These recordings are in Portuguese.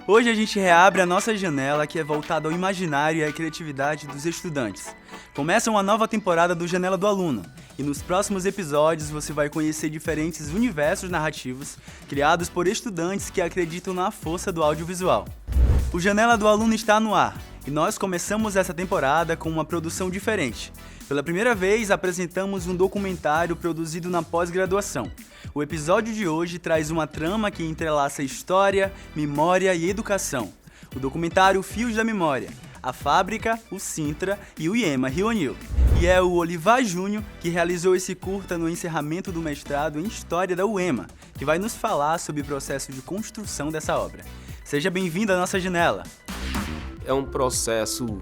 Hoje a gente reabre a nossa janela que é voltada ao imaginário e à criatividade dos estudantes. Começa uma nova temporada do Janela do Aluno e nos próximos episódios você vai conhecer diferentes universos narrativos criados por estudantes que acreditam na força do audiovisual. O Janela do Aluno está no ar e nós começamos essa temporada com uma produção diferente. Pela primeira vez apresentamos um documentário produzido na pós-graduação. O episódio de hoje traz uma trama que entrelaça história, memória e educação. O documentário Fios da Memória, a Fábrica, o Sintra e o IEMA Rio-Anil. E é o Olivar Júnior que realizou esse curta no encerramento do mestrado em História da UEMA, que vai nos falar sobre o processo de construção dessa obra. Seja bem-vindo à nossa janela. É um processo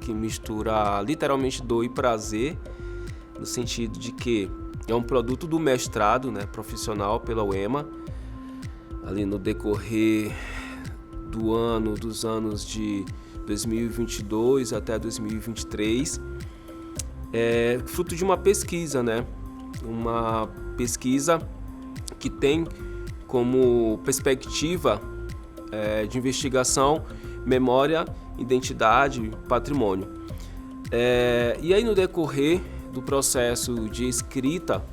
que mistura literalmente dor e prazer, no sentido de que é um produto do mestrado, profissional pela UEMA, ali no decorrer dos anos de 2022 até 2023, fruto de uma pesquisa, uma pesquisa que tem como perspectiva de investigação memória, identidade, patrimônio. E aí no decorrer do processo de escrita,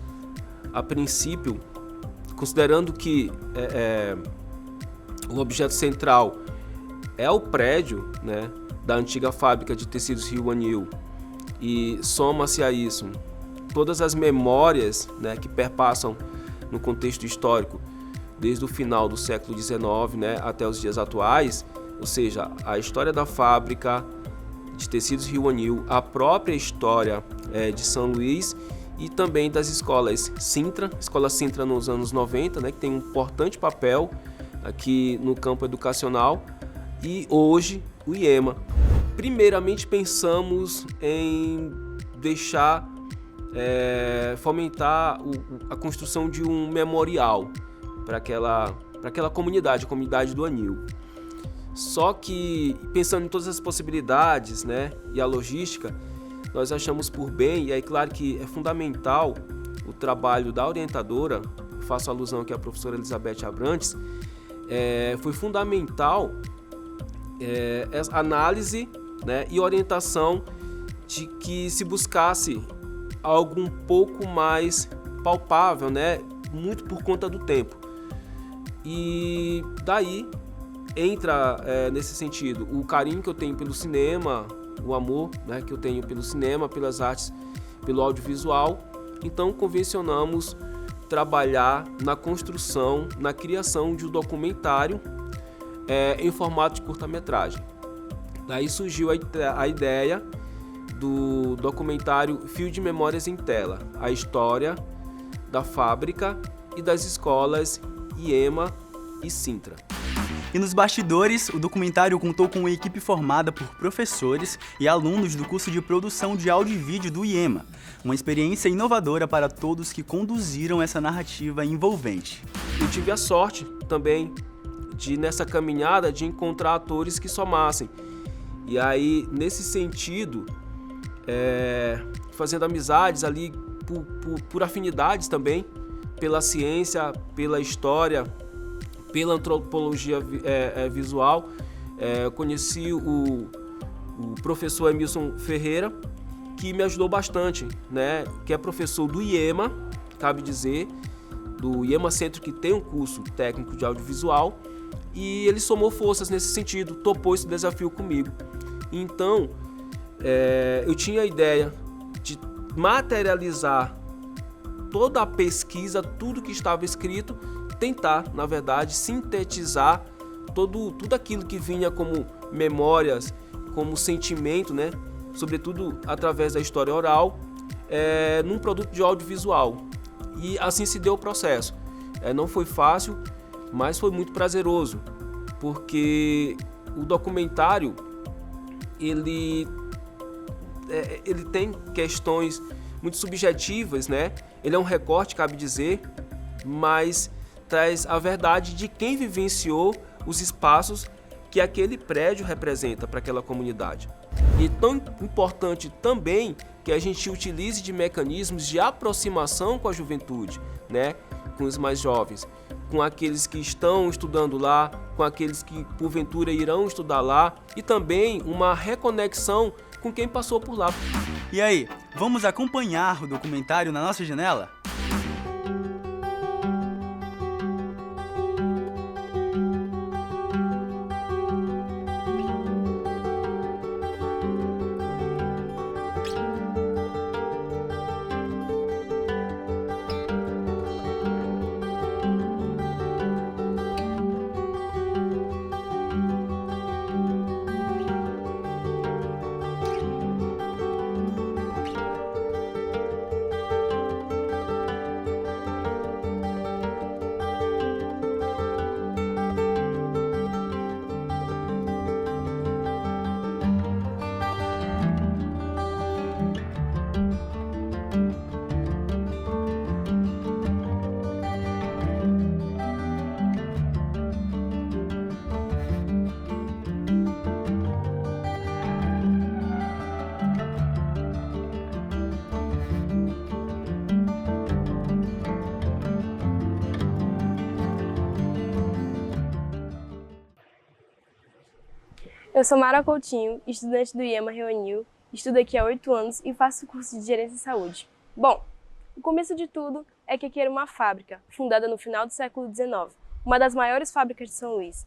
a princípio, considerando que o objeto central é o prédio da antiga fábrica de tecidos Rio-Anil, e soma-se a isso todas as memórias que perpassam no contexto histórico desde o final do século XIX até os dias atuais, ou seja, a história da fábrica de tecidos Rio-Anil, a própria história de São Luís e também das escolas Sintra, escola Sintra nos anos 90, que tem um importante papel aqui no campo educacional, e hoje o IEMA. Primeiramente pensamos em fomentar a construção de um memorial para aquela comunidade, a comunidade do Anil. Só que, pensando em todas as possibilidades e a logística, nós achamos por bem, e aí claro que é fundamental o trabalho da orientadora, faço alusão aqui à professora Elizabeth Abrantes, foi fundamental a análise e orientação de que se buscasse algo um pouco mais palpável, muito por conta do tempo. E daí entra nesse sentido o carinho que eu tenho pelo cinema, o amor que eu tenho pelo cinema, pelas artes, pelo audiovisual. Então convencionamos trabalhar na construção, na criação de um documentário em formato de curta-metragem. Daí surgiu a ideia do documentário Fio de Memórias em Tela, a história da fábrica e das escolas IEMA e Sintra. E nos bastidores, o documentário contou com uma equipe formada por professores e alunos do curso de produção de áudio e vídeo do IEMA, uma experiência inovadora para todos que conduziram essa narrativa envolvente. Eu tive a sorte também nessa caminhada, de encontrar atores que somassem. E aí, nesse sentido, fazendo amizades ali por afinidades também, pela ciência, pela história, pela antropologia visual. Conheci o professor Emilson Ferreira, que me ajudou bastante, que é professor do IEMA, cabe dizer, do IEMA Centro, que tem um curso técnico de audiovisual, e ele somou forças nesse sentido, topou esse desafio comigo. Então, eu tinha a ideia de materializar toda a pesquisa, tudo que estava escrito, tentar, na verdade, sintetizar tudo aquilo que vinha como memórias, como sentimento, sobretudo através da história oral, num produto de audiovisual. E assim se deu o processo. Não foi fácil, mas foi muito prazeroso, porque o documentário ele tem questões muito subjetivas, Ele é um recorte, cabe dizer, mas traz a verdade de quem vivenciou os espaços que aquele prédio representa para aquela comunidade. E tão importante também que a gente utilize de mecanismos de aproximação com a juventude, com os mais jovens, com aqueles que estão estudando lá, com aqueles que porventura irão estudar lá e também uma reconexão com quem passou por lá. E aí, vamos acompanhar o documentário na nossa janela? Eu sou Mara Coutinho, estudante do IEMA Reunil, estudo aqui há 8 anos e faço curso de Gerência em Saúde. Bom, o começo de tudo é que aqui era uma fábrica, fundada no final do século XIX, uma das maiores fábricas de São Luís.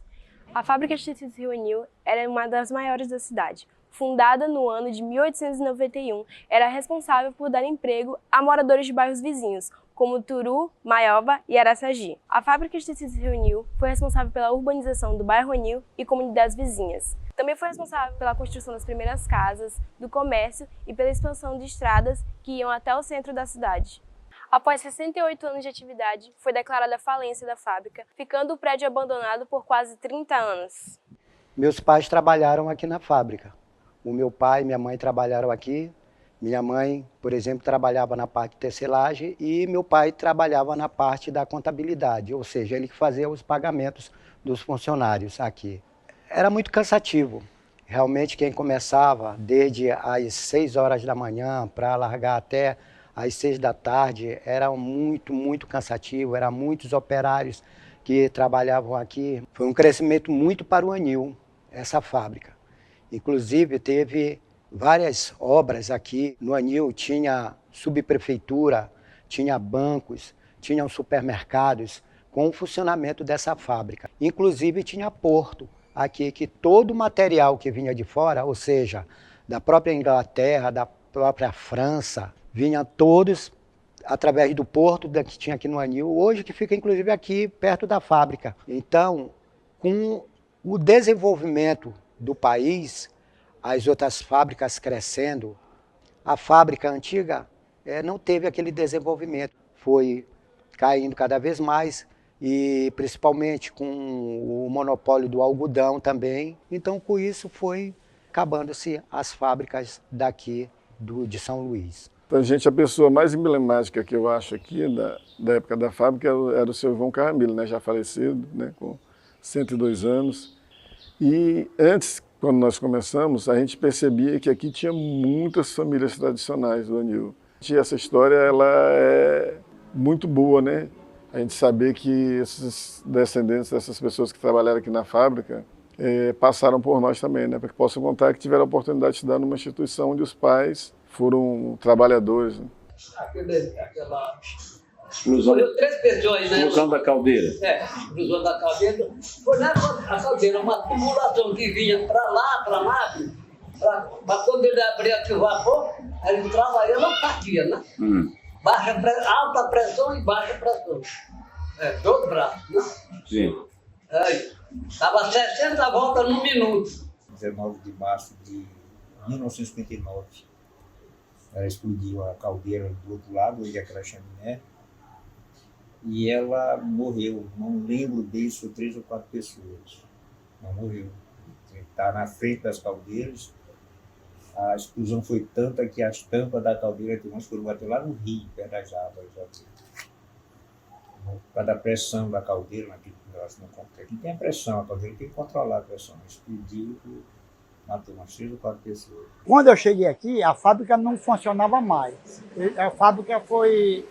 A fábrica de tecidos Reunil era uma das maiores da cidade. Fundada no ano de 1891, era responsável por dar emprego a moradores de bairros vizinhos, como Turu, Maioba e Araçagi. A fábrica de tecidos Reunil foi responsável pela urbanização do bairro Reunil e comunidades vizinhas. Também foi responsável pela construção das primeiras casas, do comércio e pela expansão de estradas que iam até o centro da cidade. Após 68 anos de atividade, foi declarada a falência da fábrica, ficando o prédio abandonado por quase 30 anos. Meus pais trabalharam aqui na fábrica. O meu pai e minha mãe trabalharam aqui. Minha mãe, por exemplo, trabalhava na parte de tecelagem e meu pai trabalhava na parte da contabilidade, ou seja, ele que fazia os pagamentos dos funcionários aqui. Era muito cansativo. Realmente quem começava desde as 6 horas da manhã para largar até às 6 da tarde, era muito cansativo, eram muitos operários que trabalhavam aqui. Foi um crescimento muito para o Anil, essa fábrica. Inclusive teve várias obras aqui no Anil, tinha subprefeitura, tinha bancos, tinham supermercados com o funcionamento dessa fábrica. Inclusive tinha porto aqui, que todo o material que vinha de fora, ou seja, da própria Inglaterra, da própria França, vinha todos através do porto que tinha aqui no Anil, hoje que fica inclusive aqui perto da fábrica. Então, com o desenvolvimento do país, as outras fábricas crescendo, a fábrica antiga não teve aquele desenvolvimento, foi caindo cada vez mais, e principalmente com o monopólio do algodão também. Então, com isso, foi acabando-se as fábricas daqui de São Luís. Então, gente, a pessoa mais emblemática que eu acho aqui da época da fábrica era o seu João Carramilo, né, já falecido, né, com 102 anos. E antes, quando nós começamos, a gente percebia que aqui tinha muitas famílias tradicionais do Anil. E essa história ela é muito boa, né? A gente saber que esses descendentes dessas pessoas que trabalharam aqui na fábrica passaram por nós também, né? Para que possam contar que tiveram a oportunidade de estudar numa instituição onde os pais foram trabalhadores. Né? Morreu 3 pessoas, né? Explosão da caldeira. Explosão da caldeira. Foi nessa caldeira, uma tubulação que vinha para lá, para quando ele abria o vapor, ele entrava aí, não partia, né? Alta pressão e baixa pressão. Todo braço, né? Sim. Estava 60 voltas no minuto. 19 de março de 1959. Ela explodiu a caldeira do outro lado, onde é aquela chaminé, e ela morreu. Não lembro disso, 3 ou 4 pessoas. Não morreu. Está na frente das caldeiras. A explosão foi tanta que as tampas da caldeira tem umas foram bater lá no rio, perto das árvores. Por causa da pressão da caldeira, naquele negócio no concreto. Aqui tem a pressão, a caldeira tem que controlar a pressão. Explodiu, matou umas 3 ou 4 pessoas. Quando eu cheguei aqui, a fábrica não funcionava mais. A fábrica foi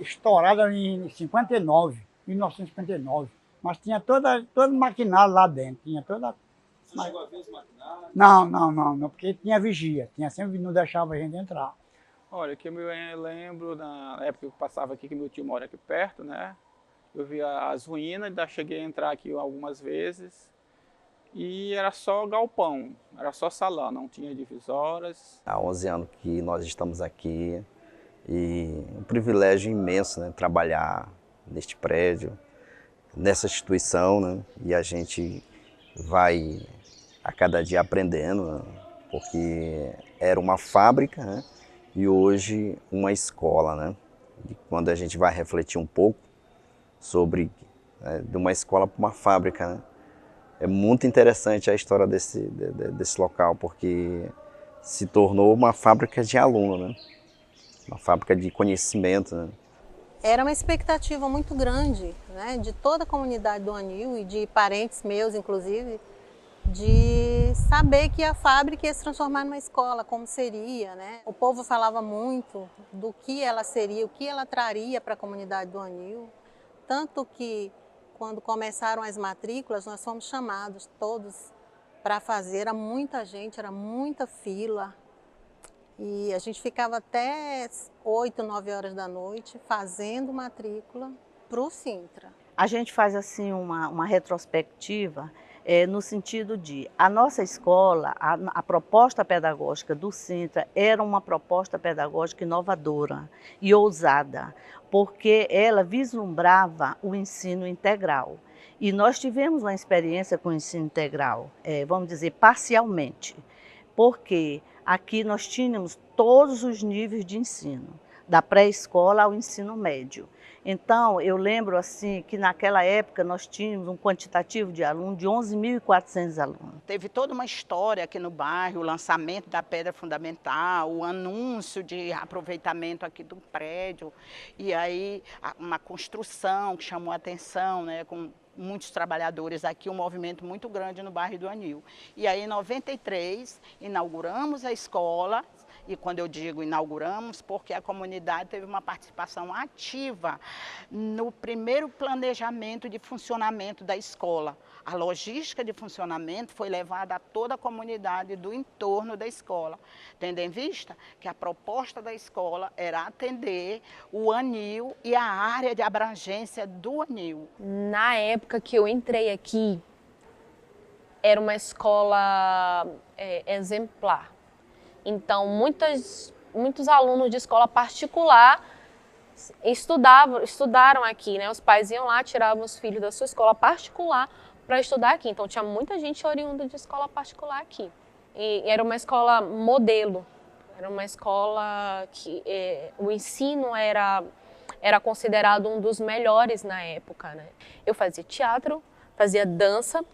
estourada em 59. 1959. Mas tinha todo maquinário lá dentro. Tinha toda. Você chegou a ver os maquinários? Não, porque tinha vigia. Tinha sempre, não deixava a gente entrar. Olha, que eu lembro na época que eu passava aqui, que meu tio mora aqui perto, né? Eu via as ruínas, ainda cheguei a entrar aqui algumas vezes. E era só galpão, era só salão, não tinha divisórias. Há 11 anos que nós estamos aqui e é um privilégio imenso, né, trabalhar neste prédio, nessa instituição, né, e a gente vai a cada dia aprendendo, né, porque era uma fábrica, né, e hoje uma escola, né. E quando a gente vai refletir um pouco sobre de uma escola para uma fábrica, né, é muito interessante a história desse local, porque se tornou uma fábrica de aluno, né? Uma fábrica de conhecimento. Né? Era uma expectativa muito grande, né, de toda a comunidade do Anil e de parentes meus, inclusive, de saber que a fábrica ia se transformar numa escola, como seria. Né? O povo falava muito do que ela seria, o que ela traria para a comunidade do Anil, tanto que quando começaram as matrículas, nós fomos chamados todos para fazer, era muita gente, era muita fila. E a gente ficava até 8, 9 horas da noite fazendo matrícula para o Sintra. A gente faz assim uma retrospectiva no sentido de a nossa escola, a proposta pedagógica do Sintra era uma proposta pedagógica inovadora e ousada, porque ela vislumbrava o ensino integral. E nós tivemos uma experiência com o ensino integral, vamos dizer, parcialmente, porque aqui nós tínhamos todos os níveis de ensino, da pré-escola ao ensino médio. Então, eu lembro assim que naquela época nós tínhamos um quantitativo de alunos de 11.400 alunos. Teve toda uma história aqui no bairro, o lançamento da pedra fundamental, o anúncio de aproveitamento aqui do prédio, e aí uma construção que chamou a atenção, né, com muitos trabalhadores aqui, um movimento muito grande no bairro do Anil. E aí, em 93, inauguramos a escola. E quando eu digo inauguramos, porque a comunidade teve uma participação ativa no primeiro planejamento de funcionamento da escola. A logística de funcionamento foi levada a toda a comunidade do entorno da escola, tendo em vista que a proposta da escola era atender o Anil e a área de abrangência do Anil. Na época que eu entrei aqui, era uma escola exemplar. Então, muitos alunos de escola particular estudaram aqui, né? Os pais iam lá, tiravam os filhos da sua escola particular para estudar aqui. Então, tinha muita gente oriunda de escola particular aqui. E era uma escola modelo, era uma escola que o ensino era considerado um dos melhores na época, né? Eu fazia teatro, fazia dança,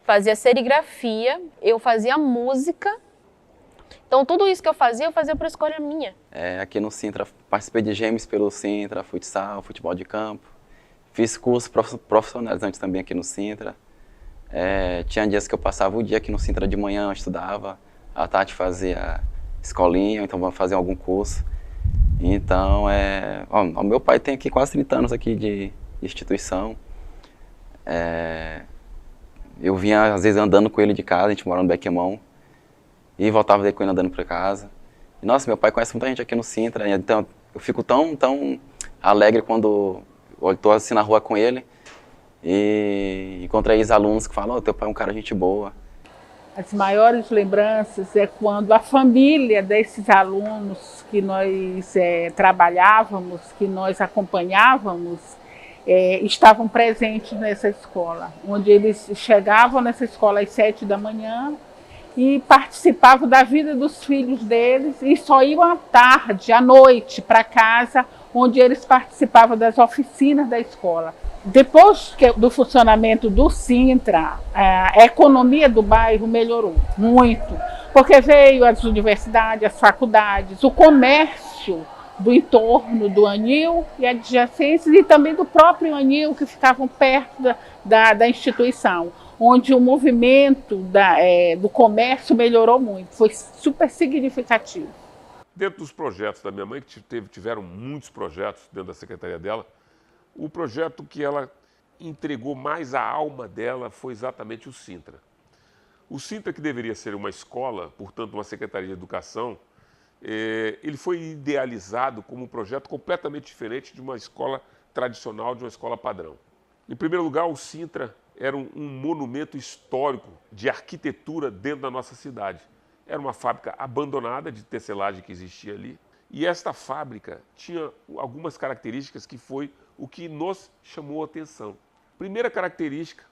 fazia serigrafia, eu fazia música. Então, tudo isso que eu fazia por escolha minha. Aqui no Sintra, participei de Gêmeos pelo Sintra, futsal, futebol de campo. Fiz cursos profissionalizantes também aqui no Sintra. Tinha dias que eu passava o dia aqui no Sintra de manhã, eu estudava. À tarde fazia escolinha, então fazia algum curso. Então, o meu pai tem aqui quase 30 anos aqui de instituição. Eu vinha, às vezes, andando com ele de casa, a gente mora no Bequemão. E voltava daí com ele andando para casa. E, nossa, meu pai conhece muita gente aqui no Sintra, então eu fico tão alegre quando eu estou assim na rua com ele e encontrei ex-alunos que falam, teu pai é um cara gente boa. As maiores lembranças é quando a família desses alunos que nós trabalhávamos, que nós acompanhávamos, estavam presentes nessa escola, onde eles chegavam nessa escola às 7 da manhã, e participavam da vida dos filhos deles e só iam à tarde, à noite, para casa, onde eles participavam das oficinas da escola. Depois do funcionamento do Sintra, a economia do bairro melhorou muito, porque veio as universidades, as faculdades, o comércio do entorno do Anil e adjacências e também do próprio Anil, que ficavam perto da instituição, onde o movimento do comércio melhorou muito, foi super significativo. Dentro dos projetos da minha mãe, que tiveram muitos projetos dentro da secretaria dela, o projeto que ela entregou mais a alma dela foi exatamente o Sintra. O Sintra, que deveria ser uma escola, portanto uma Secretaria de Educação, ele foi idealizado como um projeto completamente diferente de uma escola tradicional, de uma escola padrão. Em primeiro lugar, o Sintra era um monumento histórico de arquitetura dentro da nossa cidade. Era uma fábrica abandonada de tecelagem que existia ali. E esta fábrica tinha algumas características que foi o que nos chamou a atenção. Primeira característica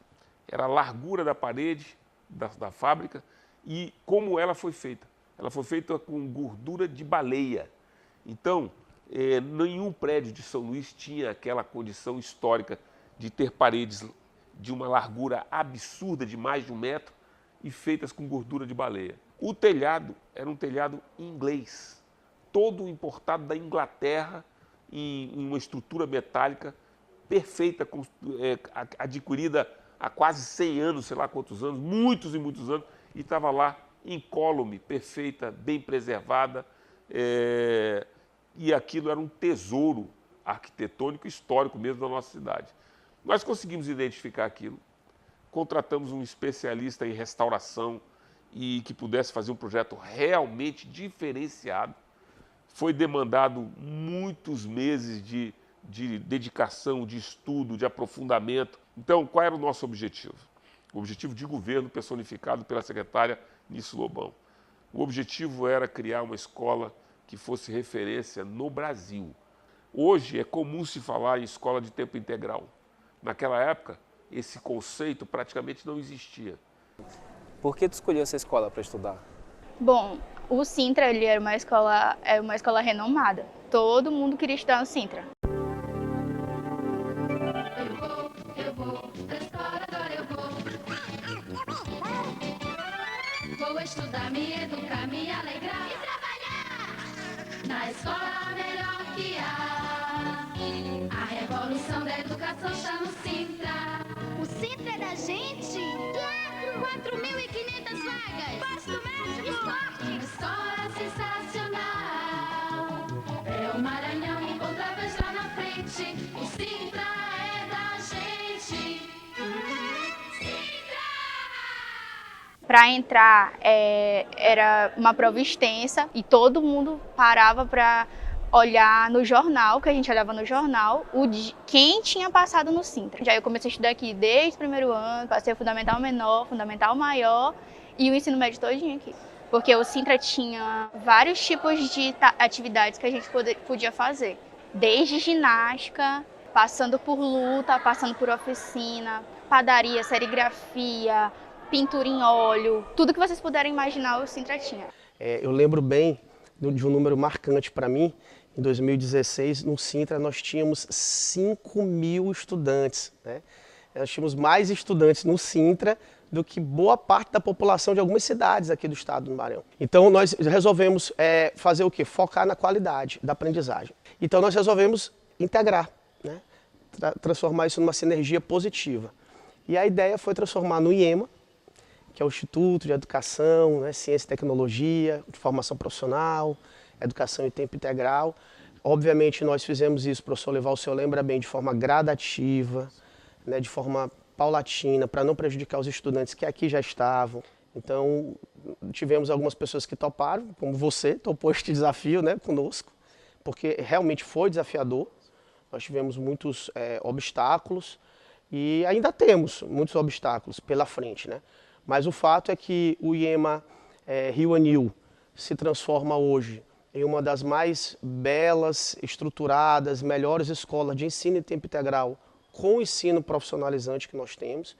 era a largura da parede da fábrica e como ela foi feita. Ela foi feita com gordura de baleia. Então, nenhum prédio de São Luís tinha aquela condição histórica de ter paredes de uma largura absurda de mais de 1 metro e feitas com gordura de baleia. O telhado era um telhado inglês, todo importado da Inglaterra em uma estrutura metálica perfeita, adquirida há quase 100 anos, sei lá quantos anos, muitos e muitos anos, e estava lá incólume, perfeita, bem preservada, e aquilo era um tesouro arquitetônico histórico mesmo da nossa cidade. Nós conseguimos identificar aquilo, contratamos um especialista em restauração e que pudesse fazer um projeto realmente diferenciado. Foi demandado muitos meses de dedicação, de estudo, de aprofundamento. Então, qual era o nosso objetivo? O objetivo de governo personificado pela secretária Nice Lobão. O objetivo era criar uma escola que fosse referência no Brasil. Hoje é comum se falar em escola de tempo integral. Naquela época, esse conceito praticamente não existia. Por que tu escolheu essa escola para estudar? Bom, o Sintra ele era uma escola renomada. Todo mundo queria estudar no Sintra. Eu vou pra escola, agora eu vou. Vou estudar, me educar, me alegrar e trabalhar na escola melhor que há. A revolução da educação está no Sintra. O Sintra é da gente? Claro! 4.500 vagas! Posto médico! Esporte! Escola sensacional! É o Maranhão encontrava já na frente. O Sintra é da gente! Sintra! Para entrar era uma prova extensa e todo mundo parava para olhar no jornal, que a gente olhava no jornal, quem tinha passado no Sintra. Já eu comecei a estudar aqui desde o primeiro ano, passei o fundamental menor, fundamental maior e o ensino médio todinho aqui. Porque o Sintra tinha vários tipos de atividades que a gente podia fazer. Desde ginástica, passando por luta, passando por oficina, padaria, serigrafia, pintura em óleo, tudo que vocês puderem imaginar o Sintra tinha. Eu lembro bem de um número marcante para mim. Em 2016, no Sintra, nós tínhamos 5.000 estudantes. Né? Nós tínhamos mais estudantes no Sintra do que boa parte da população de algumas cidades aqui do estado do Maranhão. Então, nós resolvemos fazer o quê? Focar na qualidade da aprendizagem. Então, nós resolvemos integrar, né? Transformar isso numa sinergia positiva. E a ideia foi transformar no IEMA, que é o Instituto de Educação, né? Ciência e Tecnologia, de Formação Profissional, Educação em Tempo Integral. Obviamente, nós fizemos isso, professor Leval, o senhor lembra bem, de forma gradativa, né, de forma paulatina, para não prejudicar os estudantes que aqui já estavam. Então, tivemos algumas pessoas que toparam, como você, topou este desafio, né, conosco, porque realmente foi desafiador. Nós tivemos muitos obstáculos e ainda temos muitos obstáculos pela frente, né? Mas o fato é que o IEMA Rio Anil se transforma hoje em uma das mais belas, estruturadas, melhores escolas de ensino em tempo integral com ensino profissionalizante que nós temos,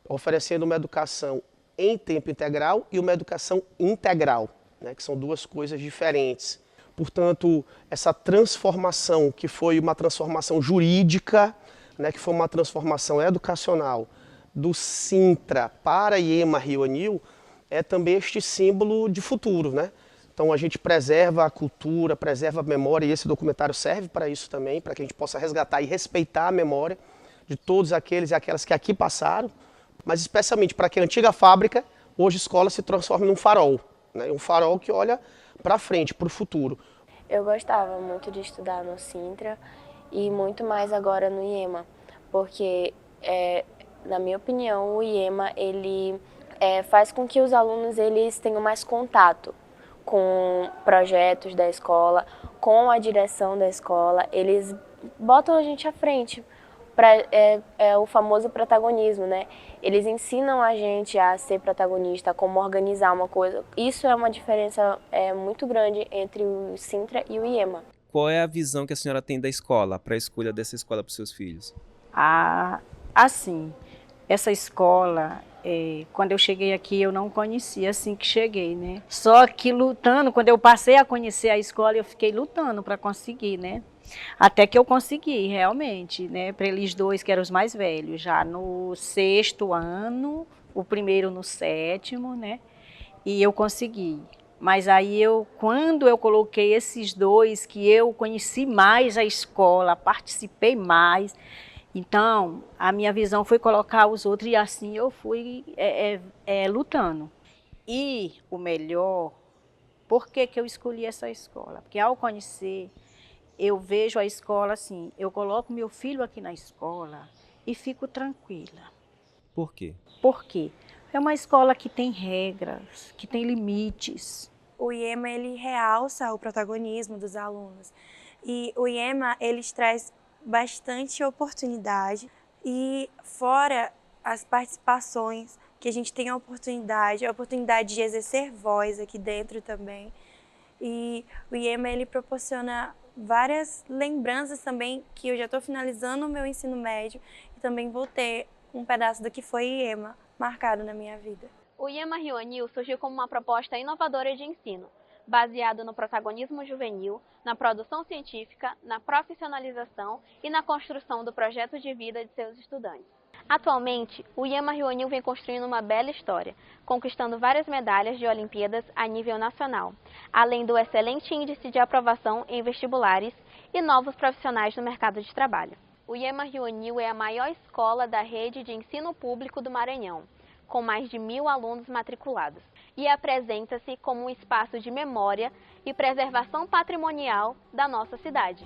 oferecendo uma educação em tempo integral e uma educação integral, né, que são duas coisas diferentes. Portanto, essa transformação, que foi uma transformação jurídica, né, que foi uma transformação educacional do Sintra para IEMA Rio Anil, é também este símbolo de futuro, né? Então a gente preserva a cultura, preserva a memória, e esse documentário serve para isso também, para que a gente possa resgatar e respeitar a memória de todos aqueles e aquelas que aqui passaram, mas especialmente para que a antiga fábrica, hoje a escola, se transforme num farol, né? Um farol que olha para frente, para o futuro. Eu gostava muito de estudar no Sintra e muito mais agora no IEMA, porque na minha opinião, o IEMA, ele faz com que os alunos eles tenham mais contato com projetos da escola, com a direção da escola. Eles botam a gente à frente, o famoso protagonismo, né? Eles ensinam a gente a ser protagonista, como organizar uma coisa. Isso é uma diferença muito grande entre o Sintra e o IEMA. Qual é a visão que a senhora tem da escola, para a escolha dessa escola para os seus filhos? Assim, essa escola, quando eu cheguei aqui, eu não conhecia assim que cheguei, né? Só que lutando, quando eu passei a conhecer a escola, eu fiquei lutando para conseguir, né? Até que eu consegui, realmente, né? Para eles dois, que eram os mais velhos, já no 6º ano, o primeiro no 7º, né? E eu consegui. Mas aí quando eu coloquei esses dois, que eu conheci mais a escola, participei mais, então a minha visão foi colocar os outros e assim eu fui lutando. E o melhor, por que eu escolhi essa escola? Porque ao conhecer, eu vejo a escola assim, eu coloco meu filho aqui na escola e fico tranquila. Por quê? Por quê? É uma escola que tem regras, que tem limites. O IEMA, ele realça o protagonismo dos alunos. E o IEMA, ele traz bastante oportunidade. E fora as participações, que a gente tem a oportunidade de exercer voz aqui dentro também. E o IEMA, ele proporciona várias lembranças também, que eu já estou finalizando o meu ensino médio e também vou ter um pedaço do que foi IEMA marcado na minha vida. O IEMA Rio Anil surgiu como uma proposta inovadora de ensino, baseado no protagonismo juvenil, na produção científica, na profissionalização e na construção do projeto de vida de seus estudantes. Atualmente, o IEMA Rio Anil vem construindo uma bela história, conquistando várias medalhas de Olimpíadas a nível nacional, além do excelente índice de aprovação em vestibulares e novos profissionais no mercado de trabalho. O IEMA Rio Anil é a maior escola da rede de ensino público do Maranhão, com mais de 1.000 alunos matriculados, e apresenta-se como um espaço de memória e preservação patrimonial da nossa cidade.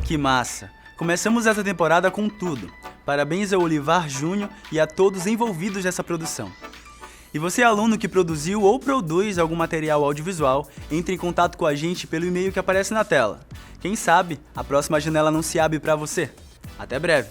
Que massa! Começamos essa temporada com tudo. Parabéns ao Olivar Júnior e a todos envolvidos nessa produção. E você, aluno que produziu ou produz algum material audiovisual, entre em contato com a gente pelo e-mail que aparece na tela. Quem sabe a próxima janela não se abre para você. Até breve!